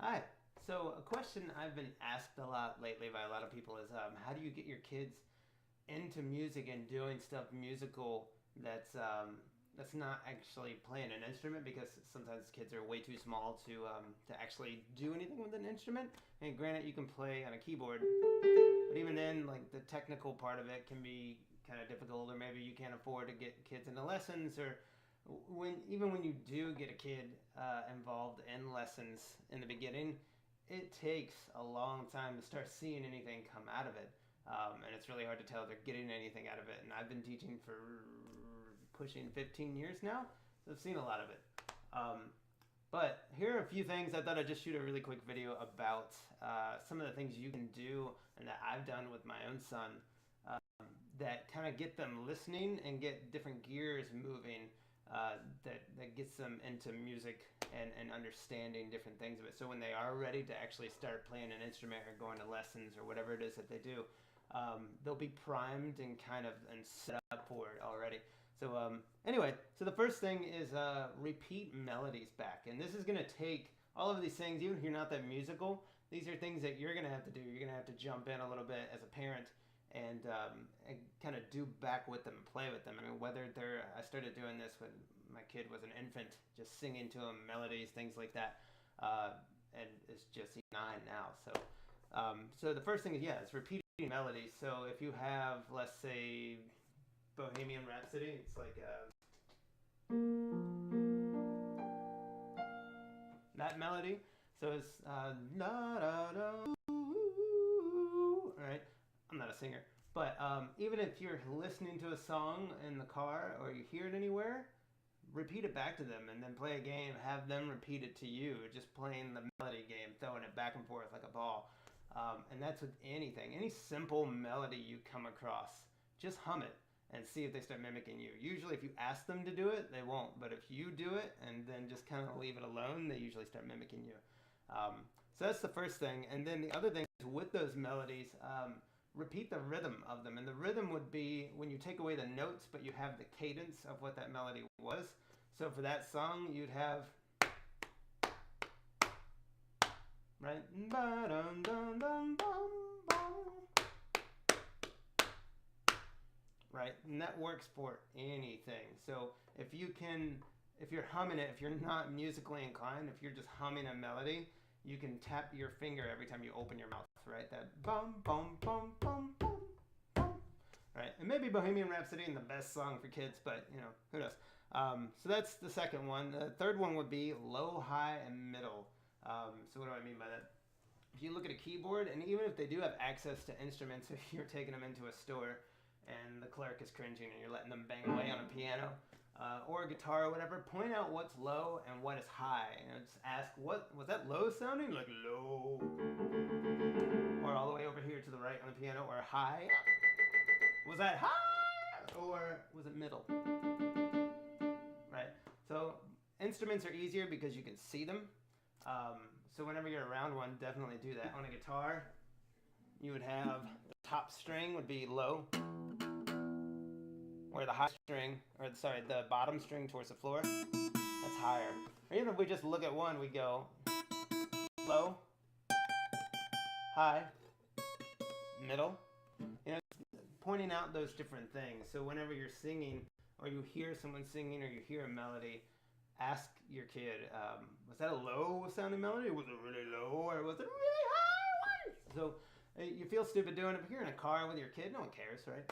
Hi. So, a question I've been asked a lot lately by a lot of people is how do you get your kids into music and doing stuff musical that's not actually playing an instrument because sometimes kids are way too small to actually do anything with an instrument. And granted, you can play on a keyboard, but even then, like the technical part of it can be kind of difficult, or maybe you can't afford to get kids into lessons, or when you do get a kid involved in lessons in the beginning, it takes a long time to start seeing anything come out of it, and it's really hard to tell if they're getting anything out of it. And I've been teaching for pushing 15 years now, so I've seen a lot of it. But here are a few things I thought I'd just shoot a really quick video about some of the things you can do and that I've done with my own son that kind of get them listening and get different gears moving that gets them into music and understanding different things of it. So when they are ready to actually start playing an instrument or going to lessons or whatever it is that they do, they'll be primed and kind of and set up for it already. So anyway, so the first thing is repeat melodies back. And this is going to take all of these things, even if you're not that musical, these are things that you're going to have to do. You're going to have to jump in a little bit as a parent and kind of do back with them and play with them. I mean, I started doing this when my kid was an infant, just singing to him melodies, things like that, and it's just he's 9 now. So the first thing is it's repeating melodies. So if you have, let's say, Bohemian Rhapsody, it's like that melody. So it's da da da. All right, I'm not a singer, but even if you're listening to a song in the car or you hear it anywhere, repeat it back to them and then play a game. Have them repeat it to you, just playing the melody game, throwing it back and forth like a ball. And that's with anything, any simple melody you come across. Just hum it and see if they start mimicking you. Usually, if you ask them to do it, they won't. But if you do it and then just kind of leave it alone, they usually start mimicking you. So that's the first thing. And then the other thing is with those melodies, repeat the rhythm of them. And the rhythm would be when you take away the notes, but you have the cadence of what that melody was. So for that song, you'd have, right? Right? And that works for anything. So if you're humming it, if you're not musically inclined, if you're just humming a melody, you can tap your finger every time you open your mouth, right? That bum bum bum bum bum bum. Right? And maybe Bohemian Rhapsody isn't the best song for kids, but who knows? So that's the second one. The third one would be low, high, and middle. So what do I mean by that? If you look at a keyboard, and even if they do have access to instruments, if you're taking them into a store and the clerk is cringing and you're letting them bang away on a piano or a guitar or whatever, point out what's low and what is high. Just ask, what was that low sounding? Like low. Or all the way over here to the right on the piano, or high. Was that high? Or was it middle? Right? So instruments are easier because you can see them. So whenever you're around one, definitely do that. On a guitar, you would have the top string would be low, where the high string, the bottom string towards the floor, that's higher. Or even if we just look at one, we go low, high, middle. Pointing out those different things. So whenever you're singing, or you hear someone singing, or you hear a melody, ask your kid, was that a low sounding melody? Was it really low, or was it really high? So you feel stupid doing it, but if you're in a car with your kid, no one cares, right?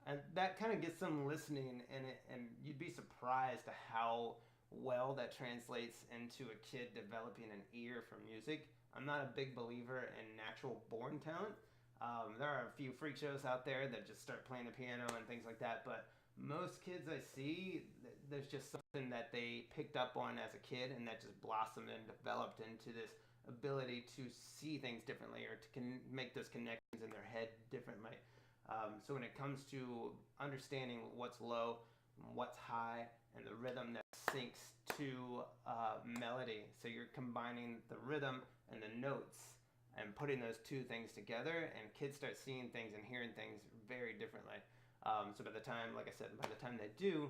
And that kind of gets them listening, and you'd be surprised at how well that translates into a kid developing an ear for music. I'm not a big believer in natural born talent. There are a few freak shows out there that just start playing the piano and things like that, but most kids I see, there's just something that they picked up on as a kid, and that just blossomed and developed into this ability to see things differently, or to make those connections in their head differently. So when it comes to understanding what's low, what's high, and the rhythm that syncs to melody, so you're combining the rhythm and the notes and putting those two things together, and kids start seeing things and hearing things very differently. So by the time, like I said, by the time they do